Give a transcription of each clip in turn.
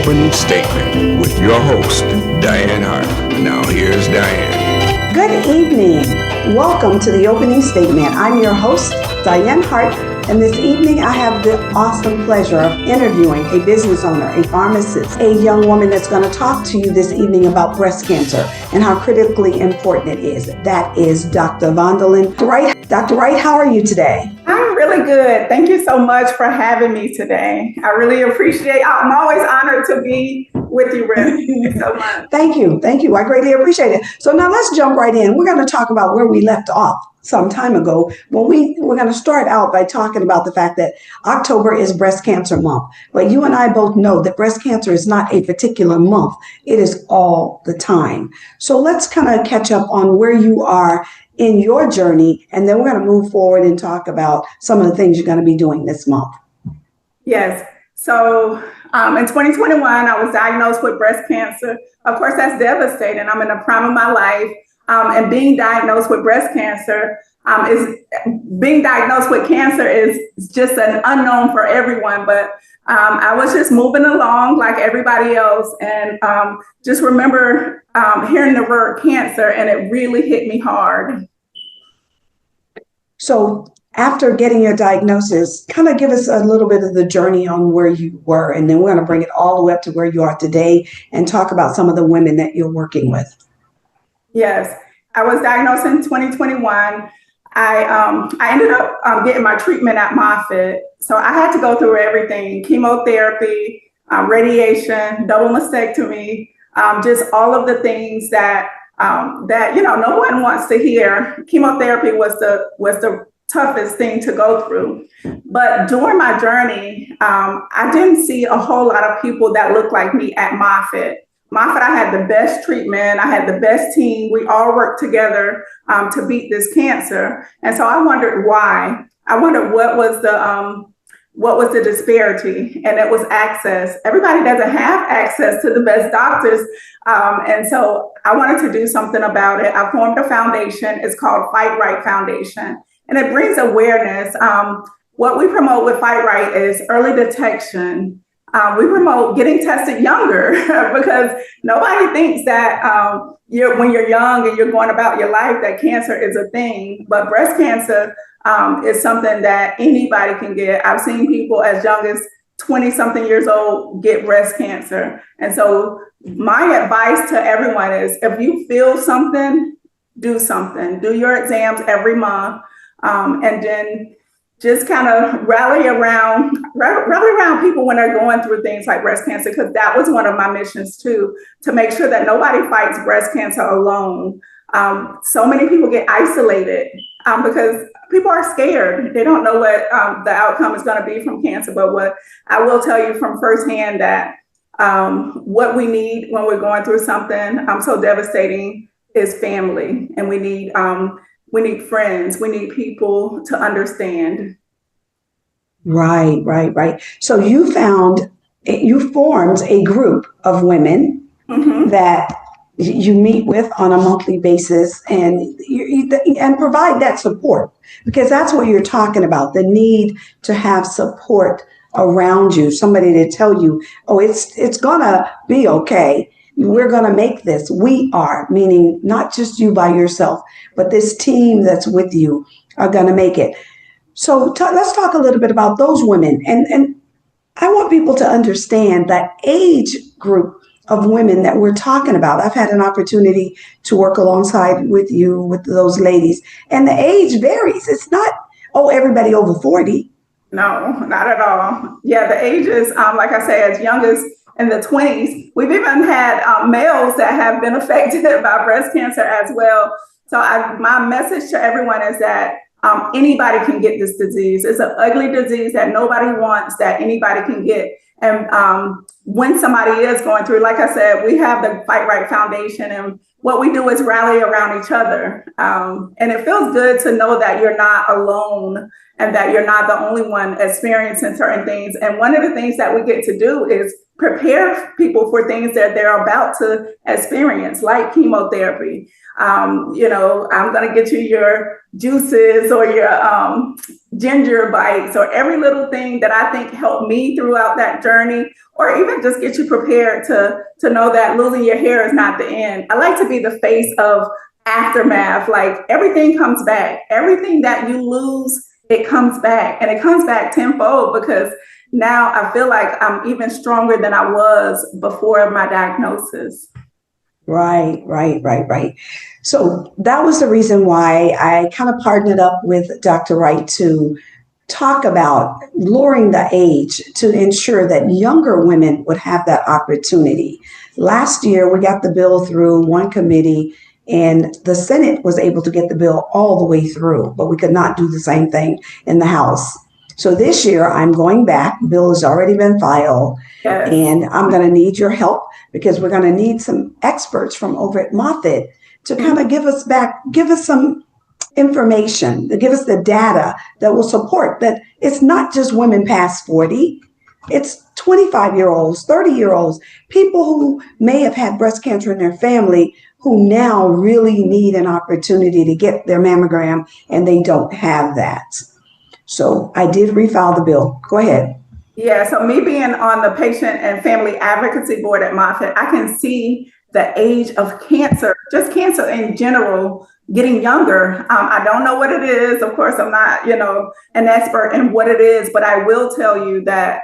opening statement with your host, Diane Hart. Now here's Diane. Good evening. Welcome to the opening statement. I'm your host, Diane Hart, and this evening I have the awesome pleasure of interviewing a business owner, a pharmacist, a young woman that's going to talk to you this evening about breast cancer and how critically important it is. That is Dr. Vondalyn. Dr. Wright, how are you today? I'm really good. Thank you so much for having me today. I really appreciate it. I'm always honored to be with you, Rick. Thank you so much. Thank you. I greatly appreciate it. So now let's jump right in. We're going to talk about where we left off some time ago. Well, we're going to start out by talking about the fact that October is Breast Cancer Month. But you and I both know that breast cancer is not a particular month. It is all the time. So let's kind of catch up on where you are in your journey, and then we're going to move forward and talk about some of the things you're going to be doing this month. Yes. So in 2021, I was diagnosed with breast cancer. Of course, that's devastating. I'm in the prime of my life. And being diagnosed with breast cancer is just an unknown for everyone. But I was just moving along like everybody else, and just remember hearing the word cancer, and it really hit me hard. So after getting your diagnosis, kind of give us a little bit of the journey on where you were, and then we're going to bring it all the way up to where you are today and talk about some of the women that you're working with. Yes, I was diagnosed in 2021. I ended up getting my treatment at Moffitt. So I had to go through everything: chemotherapy, radiation, double mastectomy, just all of the things that no one wants to hear. Chemotherapy was the toughest thing to go through. But during my journey, I didn't see a whole lot of people that looked like me at Moffitt. Moffitt, I had the best treatment. I had the best team. We all worked together to beat this cancer. And so I wondered why. I wondered what was the disparity, and it was access. Everybody doesn't have access to the best doctors. And so I wanted to do something about it. I formed a foundation. It's called Fight Right Foundation, and it brings awareness. What we promote with Fight Right is early detection. We promote getting tested younger because nobody thinks that when you're young and you're going about your life that cancer is a thing. But breast cancer is something that anybody can get. I've seen people as young as 20-something years old get breast cancer. And so my advice to everyone is, if you feel something, do something. Do your exams every month, and then just kind of rally around people when they're going through things like breast cancer, because that was one of my missions too, to make sure that nobody fights breast cancer alone. So many people get isolated because people are scared. They don't know what the outcome is going to be from cancer. But what I will tell you from firsthand, that what we need when we're going through something so devastating is family, and we need friends. We need people to understand. Right. So you formed a group of women that you meet with on a monthly basis, and provide that support, because that's what you're talking about, the need to have support around you, somebody to tell you, oh, it's gonna be okay. We're going to make this. We are, meaning not just you by yourself, but this team that's with you are going to make it. So let's talk a little bit about those women. And I want people to understand that age group of women that we're talking about. I've had an opportunity to work alongside with you, with those ladies, and the age varies. It's not, everybody over 40. No, not at all. Yeah, the ages, like I say, as young as in the 20s. We've even had males that have been affected by breast cancer as well. So my message to everyone is that anybody can get this disease. It's an ugly disease that nobody wants, that anybody can get. And when somebody is going through, like I said, we have the Fight Right Foundation, and what we do is rally around each other. And it feels good to know that you're not alone and that you're not the only one experiencing certain things. And one of the things that we get to do is prepare people for things that they're about to experience, like chemotherapy. I'm going to get you your juices or your ginger bites or every little thing that I think helped me throughout that journey, or even just get you prepared to know that losing your hair is not the end. I like to be the face of aftermath. Like, everything comes back. Everything that you lose, it comes back, and it comes back tenfold, because now I feel like I'm even stronger than I was before my diagnosis. Right. So that was the reason why I kind of partnered up with Dr. Wright to talk about lowering the age to ensure that younger women would have that opportunity. Last year, we got the bill through one committee, and the Senate was able to get the bill all the way through, but we could not do the same thing in the House. So this year, I'm going back. Bill has already been filed, Yes. and I'm going to need your help, because we're going to need some experts from over at Moffitt to kind of give us some information, to give us the data that will support that it's not just women past 40. It's 25-year-olds, 30-year-olds, people who may have had breast cancer in their family, who now really need an opportunity to get their mammogram, and they don't have that. So I did refile the bill. Go ahead. Yeah, so me being on the Patient and Family Advocacy Board at Moffitt, I can see the age of cancer, just cancer in general, getting younger. I don't know what it is. Of course, I'm not, an expert in what it is, but I will tell you that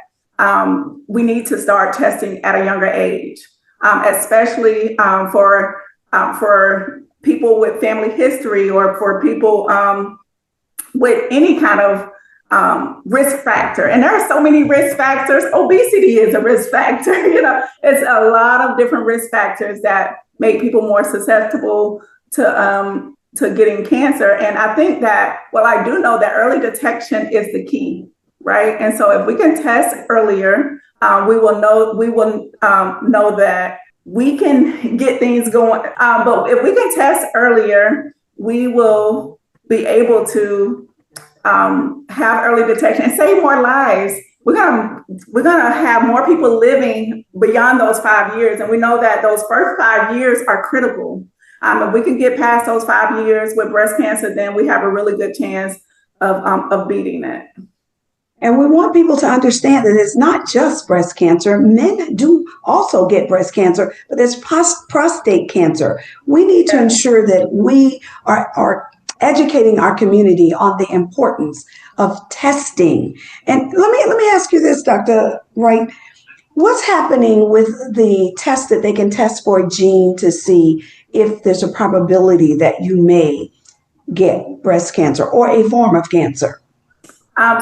we need to start testing at a younger age, especially for people with family history, or for people with any kind of risk factor. And there are so many risk factors. Obesity is a risk factor. It's a lot of different risk factors that make people more susceptible to getting cancer. And I think that, I do know that early detection is the key, right? And so if we can test earlier, we will know that we can get things going. But if we can test earlier, we will be able to have early detection and save more lives. We're gonna have more people living beyond those 5 years, and we know that those first 5 years are critical. If we can get past those 5 years with breast cancer, then we have a really good chance of beating it. And we want people to understand that it's not just breast cancer. Men do also get breast cancer, but it's prostate cancer. We need to ensure that we are educating our community on the importance of testing. And let me ask you this, Dr. Wright. What's happening with the test that they can test for a gene to see if there's a probability that you may get breast cancer or a form of cancer?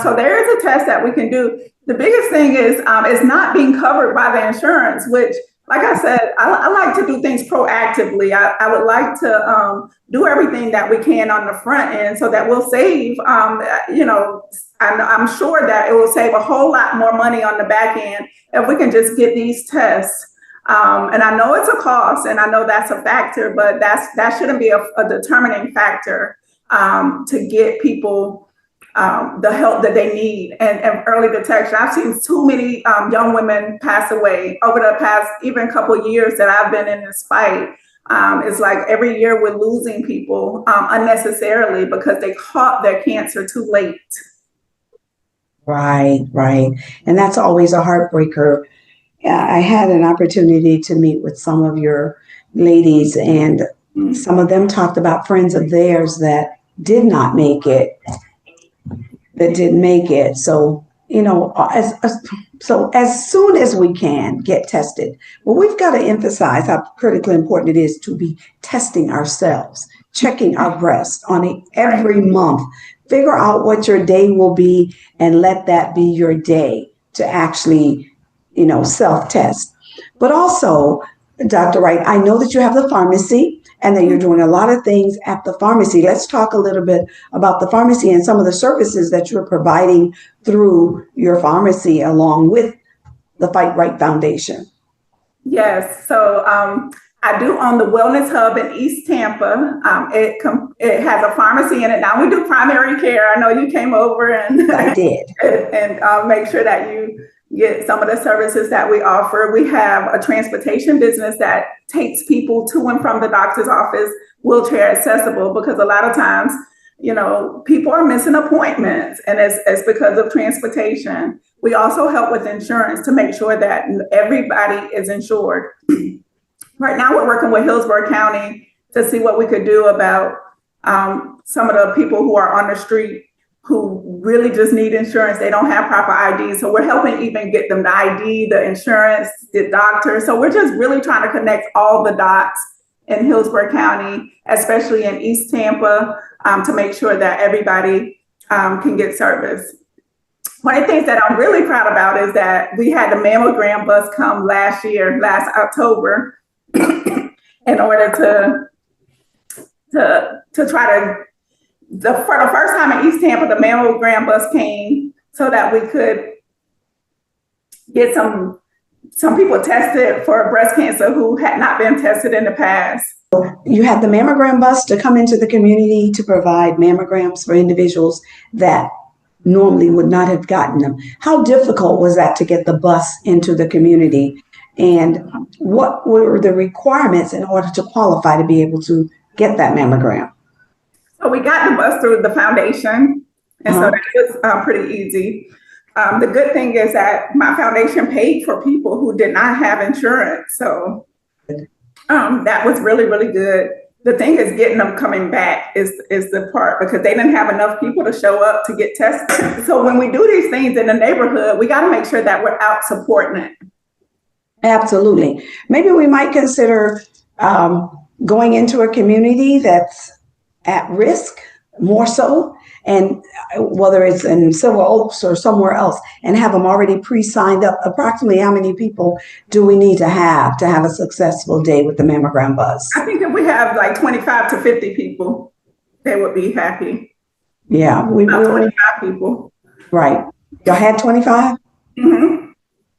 So there is a test that we can do. The biggest thing is it's not being covered by the insurance, which, like I said, I like to do things proactively. I would like to do everything that we can on the front end, so that we'll save, I'm sure that it will save a whole lot more money on the back end if we can just get these tests. And I know it's a cost, and I know that's a factor, but that shouldn't be a determining factor to get people the help that they need and early detection. I've seen too many young women pass away over the past even couple of years that I've been in this fight. It's like every year we're losing people unnecessarily because they caught their cancer too late. Right. And that's always a heartbreaker. I had an opportunity to meet with some of your ladies, and some of them talked about friends of theirs that did not make it. So, as soon as we can get tested, we've got to emphasize how critically important it is to be testing ourselves, checking our breast every month, figure out what your day will be, and let that be your day to actually, self-test. But also, Dr. Wright, I know that you have the pharmacy and that you're doing a lot of things at the pharmacy. Let's talk a little bit about the pharmacy and some of the services that you're providing through your pharmacy along with the Fight Right Foundation. Yes. So I do own the Wellness Hub in East Tampa. It has a pharmacy in it. Now we do primary care. I know you came over and I did. and make sure that get some of the services that we offer. We have a transportation business that takes people to and from the doctor's office, wheelchair accessible, because a lot of times, people are missing appointments, and it's because of transportation. We also help with insurance to make sure that everybody is insured. Right now, we're working with Hillsborough County to see what we could do about some of the people who are on the street who really just need insurance. They don't have proper ID. So we're helping even get them the ID, the insurance, the doctor. So we're just really trying to connect all the dots in Hillsborough County, especially in East Tampa, to make sure that everybody can get service. One of the things that I'm really proud about is that we had the mammogram bus come last October, in order to try to, for the first time in East Tampa, the mammogram bus came so that we could get some people tested for breast cancer who had not been tested in the past. You had the mammogram bus to come into the community to provide mammograms for individuals that normally would not have gotten them. How difficult was that to get the bus into the community? And what were the requirements in order to qualify to be able to get that mammogram? So we got the bus through the foundation, and so that was pretty easy. The good thing is that my foundation paid for people who did not have insurance. So that was really, really good. The thing is getting them coming back is the part, because they didn't have enough people to show up to get tested. So when we do these things in the neighborhood, we got to make sure that we're out supporting it. Absolutely. Maybe we might consider going into a community that's at risk more so, and whether it's in Silver Oaks or somewhere else, and have them already pre-signed up. Approximately how many people do we need to have a successful day with the mammogram bus? I think if we have like 25 to 50 people, they would be happy. Yeah, we 25 people. Right. Y'all had 25? Mm-hmm.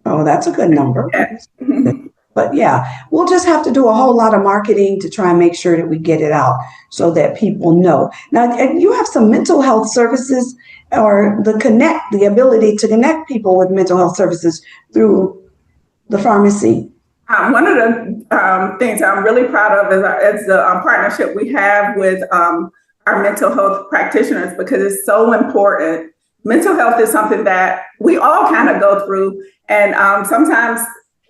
Oh, that's a good number. Yeah. Mm-hmm. But yeah, we'll just have to do a whole lot of marketing to try and make sure that we get it out so that people know. Now, you have some mental health services, or the ability to connect people with mental health services through the pharmacy. One of the things I'm really proud of is the partnership we have with our mental health practitioners, because it's so important. Mental health is something that we all kind of go through, and sometimes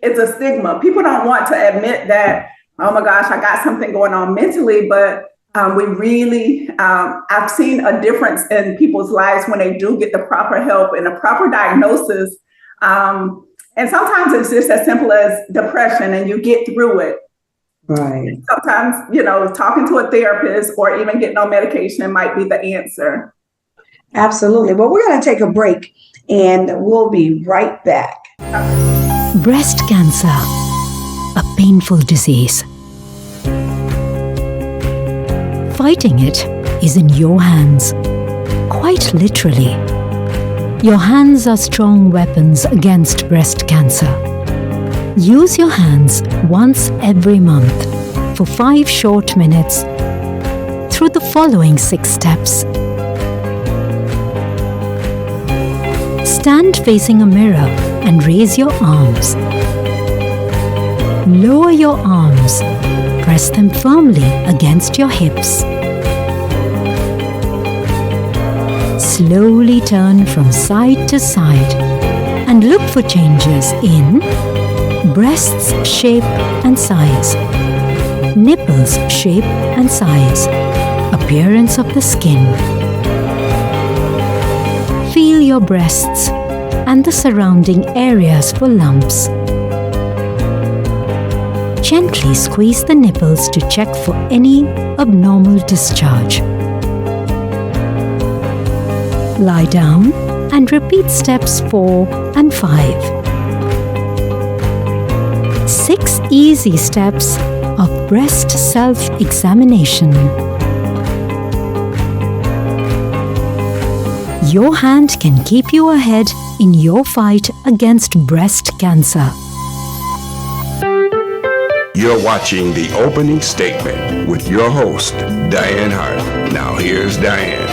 it's a stigma. People don't want to admit that, oh my gosh, I got something going on mentally, but we really, I've seen a difference in people's lives when they do get the proper help and a proper diagnosis. And sometimes it's just as simple as depression, and you get through it. Right. Sometimes, talking to a therapist or even getting on medication might be the answer. Absolutely. Well, we're going to take a break, and we'll be right back. Breast cancer, a painful disease. Fighting it is in your hands, quite literally. Your hands are strong weapons against breast cancer. Use your hands once every month for 5 short minutes through the following 6 steps. Stand facing a mirror and raise your arms. Lower your arms. Press them firmly against your hips. Slowly turn from side to side and look for changes in breasts shape and size, nipples shape and size, appearance of the skin. Feel your breasts and the surrounding areas for lumps. Gently squeeze the nipples to check for any abnormal discharge. Lie down and repeat steps 4 and 5. 6 easy steps of breast self-examination. Your hand can keep you ahead in your fight against breast cancer. You're watching The Opening Statement with your host, Diane Hart. Now here's Diane.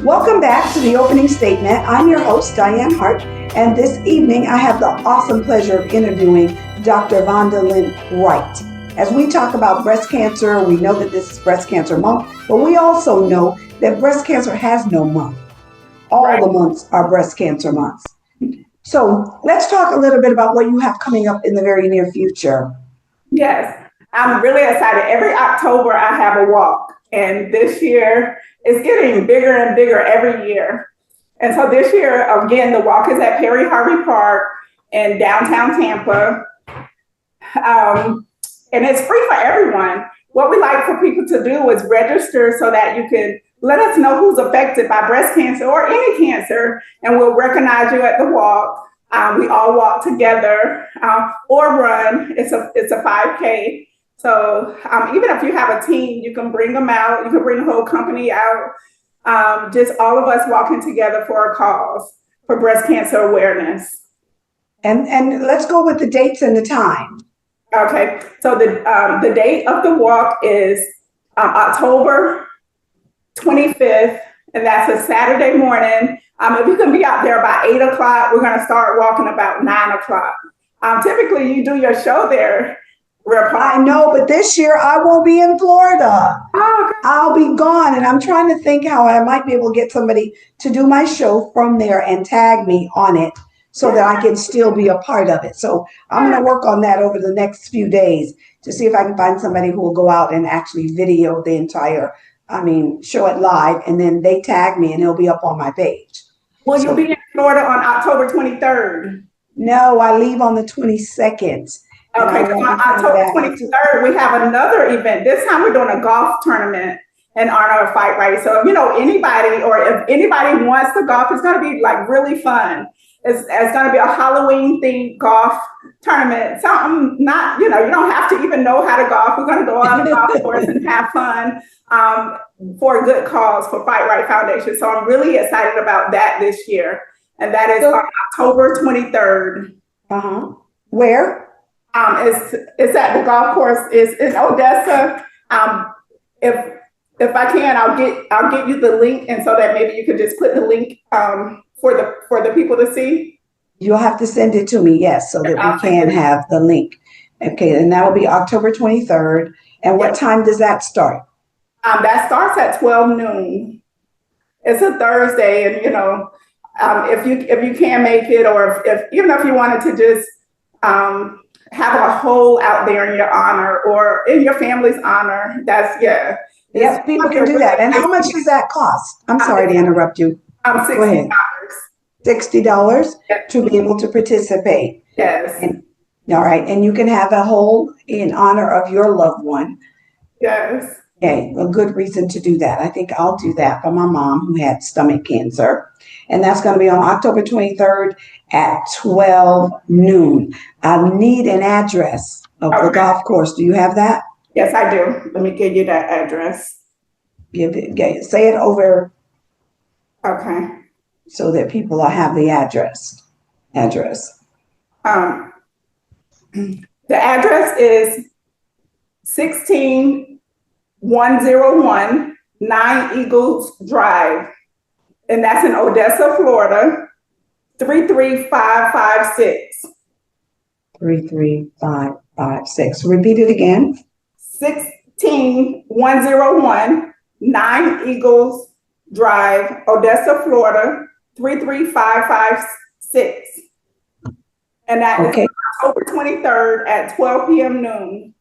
Welcome back to the opening statement. I'm your host, Diane Hart, and this evening I have the awesome pleasure of interviewing Dr. Vondalyn Wright. As we talk about breast cancer, we know that this is Breast Cancer Month, but we also know that breast cancer has no month. All the months are breast cancer months. So let's talk a little bit about what you have coming up in the very near future. Yes, I'm really excited. Every October I have a walk, and this year it's getting bigger and bigger every year. And so this year, again, the walk is at Perry Harvey Park in downtown Tampa. And it's free for everyone. What we like for people to do is register so that you can let us know who's affected by breast cancer or any cancer, and we'll recognize you at the walk. We all walk together or run. It's a 5K. So even if you have a team, you can bring them out. You can bring the whole company out. Just all of us walking together for a cause for breast cancer awareness. And let's go with the dates and the time. Okay, so the date of the walk is October 25th, and that's a Saturday morning. If you can be out there by 8 o'clock, we're going to start walking about 9 o'clock. Typically, you do your show there. I know, but this year I won't be in Florida. Oh, okay. I'll be gone, and I'm trying to think how I might be able to get somebody to do my show from there and tag me on it so that I can still be a part of it. So I'm going to work on that over the next few days to see if I can find somebody who will go out and actually video the entire, show it live, and then they tag me and it'll be up on my page. Will you be in Florida on October 23rd? No, I leave on the 22nd. Okay, on October 23rd, we have another event. This time we're doing a golf tournament in honor of Fight Right. So if anybody or if anybody wants to golf, it's going to be like really fun. It's going to be a Halloween themed golf tournament. Something not, you don't have to even know how to golf. We're going to go on the golf course and have fun for a good cause for Fight Right Foundation. So I'm really excited about that this year. And that is on October 23rd. Where? It's at the golf course. It's in Odessa. If I can, I'll get you the link, and so that maybe you could just put the link for the people to see. You'll have to send it to me, yes, so that we can have the link. Okay, and that'll be October 23rd. And what time does that start? That starts at 12 noon. It's a Thursday, and if you can't make it, or even if you wanted to just have a hole out there in your honor or in your family's honor, Yes, people can do that. And how much does that cost? I'm sorry to interrupt you. $60. $60 to be able to participate. Yes. All right. And you can have a hole in honor of your loved one. Yes. Okay. A good reason to do that. I think I'll do that for my mom who had stomach cancer. And that's going to be on October 23rd at 12 noon. I need an address of the golf course. Do you have that? Yes, I do. Let me give you that address. Say it over. Okay. So that people will have the address. The address is 16101 Nine Eagles Drive, and that's in Odessa, Florida, 33556. 33556. Repeat it again. 16101 Nine Eagles Drive, Odessa, Florida, 33556. And that is October 23rd at 12 p.m. noon.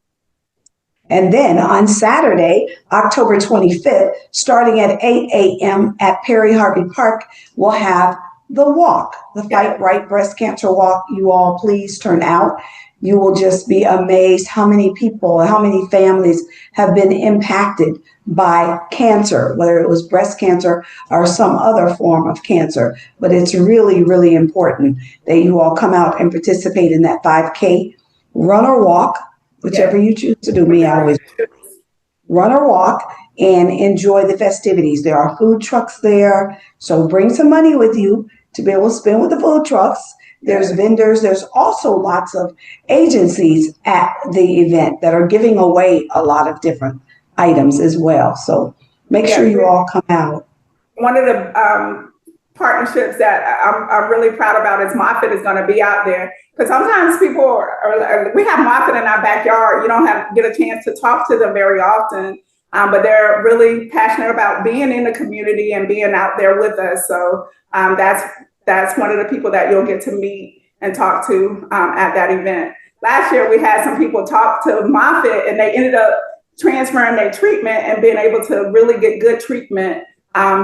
And then on Saturday, October 25th, starting at 8 a.m. at Perry Harvey Park, we'll have the walk, the Fight Right Breast Cancer Walk. You all please turn out. You will just be amazed how many people, how many families have been impacted by cancer, whether it was breast cancer or some other form of cancer. But it's really, really important that you all come out and participate in that 5K, run or walk, whichever you choose to do. Me, I always run or walk and enjoy the festivities. There are food trucks there, so bring some money with you to be able to spend with the food trucks. There's vendors. There's also lots of agencies at the event that are giving away a lot of different items as well. So make sure you all come out. one of the partnerships that I'm really proud about is Moffitt is going to be out there. Because sometimes people we have Moffitt in our backyard. You don't get a chance to talk to them very often, but they're really passionate about being in the community and being out there with us. So that's one of the people that you'll get to meet and talk to at that event. Last year, we had some people talk to Moffitt, and they ended up transferring their treatment and being able to really get good treatment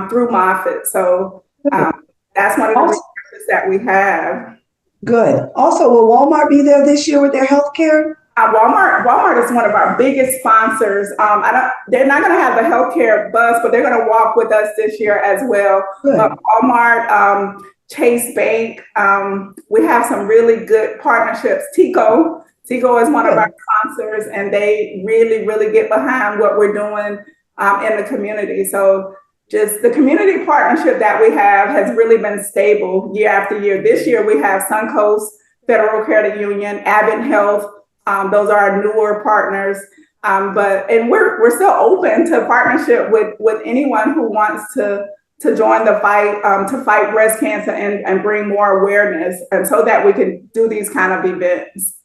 through Moffitt. So that's one of the resources that we have. Good. Also, will Walmart be there this year with their health care? Walmart is one of our biggest sponsors. They're not going to have the healthcare bus, but they're going to walk with us this year as well. Walmart, Chase Bank, we have some really good partnerships. Tico is one of our sponsors, and they really, really get behind what we're doing in the community. So just the community partnership that we have has really been stable year after year. This year we have Suncoast Federal Credit Union, Abbott Health. Those are our newer partners. But we're still open to partnership with anyone who wants to join the fight to fight breast cancer and bring more awareness, and so that we can do these kind of events.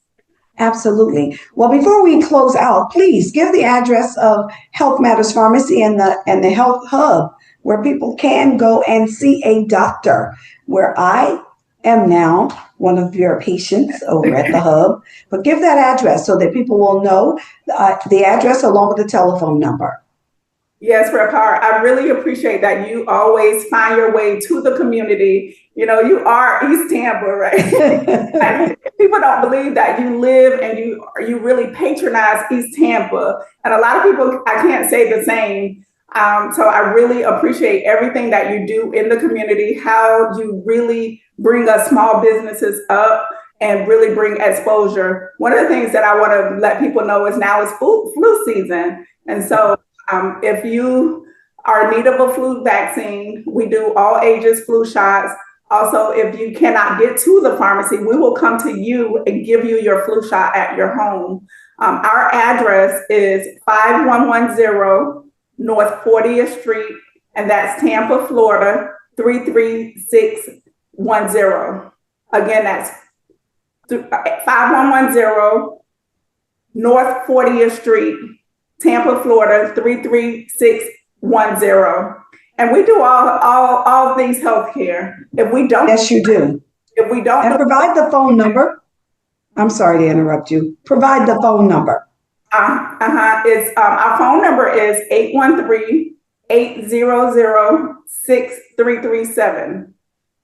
Absolutely. Well, before we close out, please give the address of Health Matters Pharmacy and the Health Hub, where people can go and see a doctor, where I am now one of your patients over at the Hub. But give that address so that people will know the address along with the telephone number. Yes, Rep. Hart, I really appreciate that you always find your way to the community. You know, you are East Tampa, right? People don't believe that you live and you really patronize East Tampa. And a lot of people, I can't say the same. So I really appreciate everything that you do in the community, how you really bring us small businesses up and really bring exposure. One of the things that I want to let people know is now is flu season. And so if you are in need of a flu vaccine, we do all ages flu shots. Also, if you cannot get to the pharmacy, we will come to you and give you your flu shot at your home. Our address is 5110 North 40th Street, and that's Tampa, Florida, 33610. Again, that's 5110 North 40th Street, Tampa, Florida, 33610. And we do all things healthcare. If we don't, yes, you do. If we don't, and provide the phone number. I'm sorry to interrupt you. Provide the phone number. It's our phone number is 813-800-6337.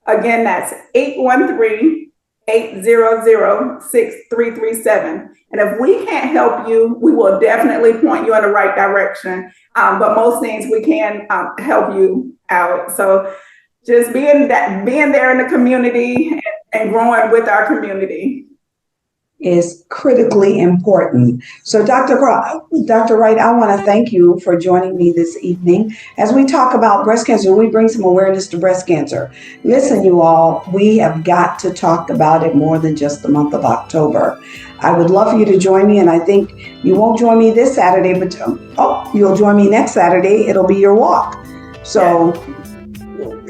Again, that's 813-800-6337. And if we can't help you, we will definitely point you in the right direction. But most things we can help you out. So just being there in the community and growing with our community is critically important. So Dr. Wright, I want to thank you for joining me this evening. As we talk about breast cancer, we bring some awareness to breast cancer. Listen, you all, we have got to talk about it more than just the month of October. I would love for you to join me, and I think you won't join me this Saturday, but you'll join me next Saturday. It'll be your walk. So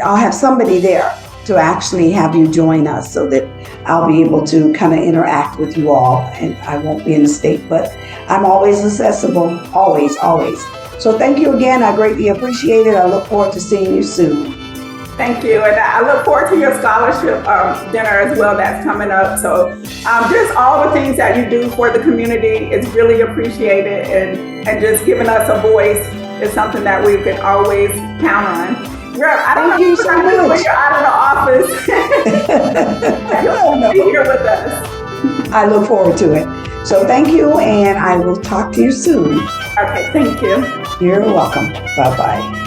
I'll have somebody there to actually have you join us so that I'll be able to kind of interact with you all, and I won't be in the state, but I'm always accessible, always. So thank you again. I greatly appreciate it. I look forward to seeing you soon. Thank you. And I look forward to your scholarship dinner as well that's coming up. So just all the things that you do for the community is really appreciated, and just giving us a voice is something that we can always count on. Girl, I don't know you so much. When you're out of the office. You'll be here with us. I look forward to it. So thank you, and I will talk to you soon. Okay, thank you. You're welcome. Bye-bye.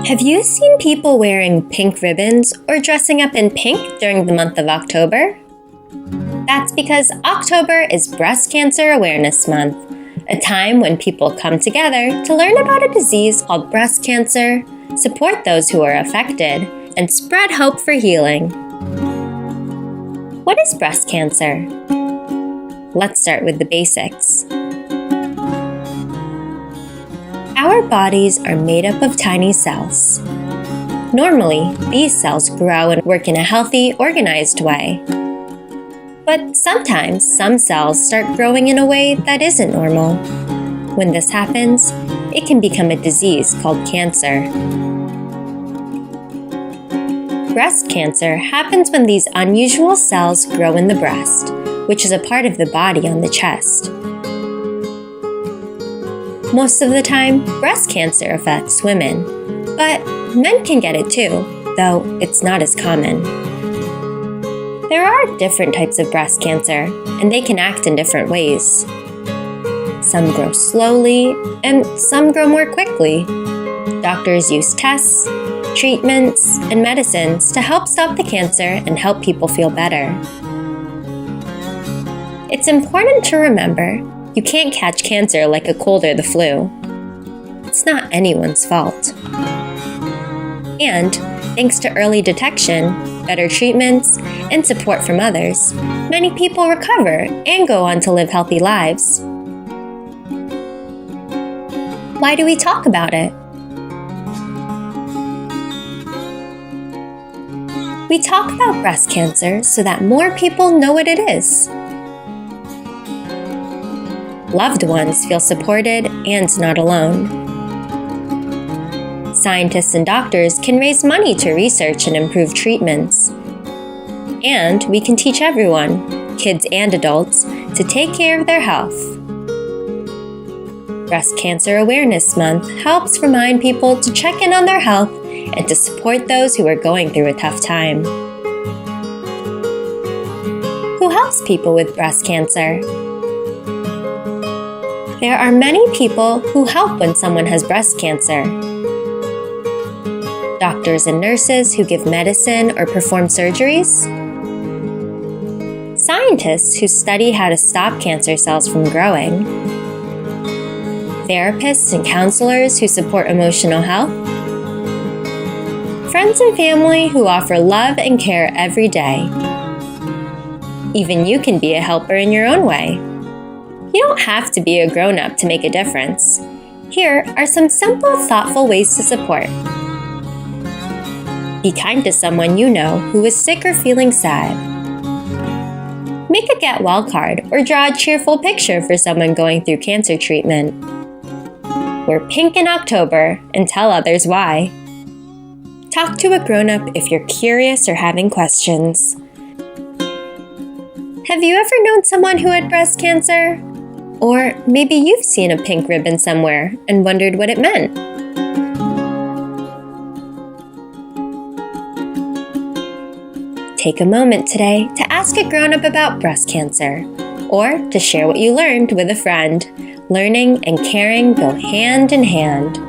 Have you seen people wearing pink ribbons or dressing up in pink during the month of October? That's because October is Breast Cancer Awareness Month, a time when people come together to learn about a disease called breast cancer, support those who are affected, and spread hope for healing. What is breast cancer? Let's start with the basics. Our bodies are made up of tiny cells. Normally, these cells grow and work in a healthy, organized way. But sometimes some cells start growing in a way that isn't normal. When this happens, it can become a disease called cancer. Breast cancer happens when these unusual cells grow in the breast, which is a part of the body on the chest. Most of the time, breast cancer affects women, but men can get it too, though it's not as common. There are different types of breast cancer, and they can act in different ways. Some grow slowly, and some grow more quickly. Doctors use tests, treatments, and medicines to help stop the cancer and help people feel better. It's important to remember you can't catch cancer like a cold or the flu. It's not anyone's fault. And thanks to early detection, better treatments, and support from others, many people recover and go on to live healthy lives. Why do we talk about it? We talk about breast cancer so that more people know what it is. Loved ones feel supported and not alone. Scientists and doctors can raise money to research and improve treatments. And we can teach everyone, kids and adults, to take care of their health. Breast Cancer Awareness Month helps remind people to check in on their health and to support those who are going through a tough time. Who helps people with breast cancer? There are many people who help when someone has breast cancer. Doctors and nurses who give medicine or perform surgeries. Scientists who study how to stop cancer cells from growing. Therapists and counselors who support emotional health. Friends and family who offer love and care every day. Even you can be a helper in your own way. You don't have to be a grown-up to make a difference. Here are some simple, thoughtful ways to support. Be kind to someone you know who is sick or feeling sad. Make a get well card or draw a cheerful picture for someone going through cancer treatment. Wear pink in October and tell others why. Talk to a grown-up if you're curious or having questions. Have you ever known someone who had breast cancer? Or maybe you've seen a pink ribbon somewhere and wondered what it meant. Take a moment today to ask a grown-up about breast cancer, or to share what you learned with a friend. Learning and caring go hand in hand.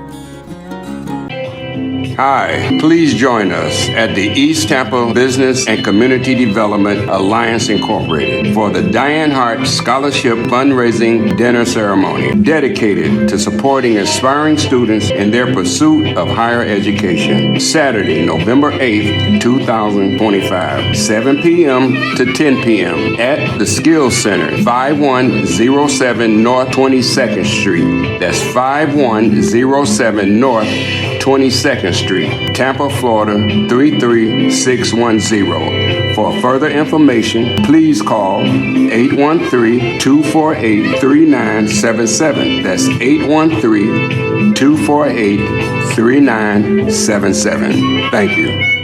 Hi, please join us at the East Tampa Business and Community Development Alliance Incorporated for the Diane Hart Scholarship Fundraising Dinner Ceremony, dedicated to supporting aspiring students in their pursuit of higher education. Saturday, November 8th, 2025, 7 p.m. to 10 p.m. at the Skills Center, 5107 North 22nd Street. That's 5107 North 22nd Street, Tampa, Florida 33610. For further information, please call 813-248-3977. That's 813-248-3977. Thank you.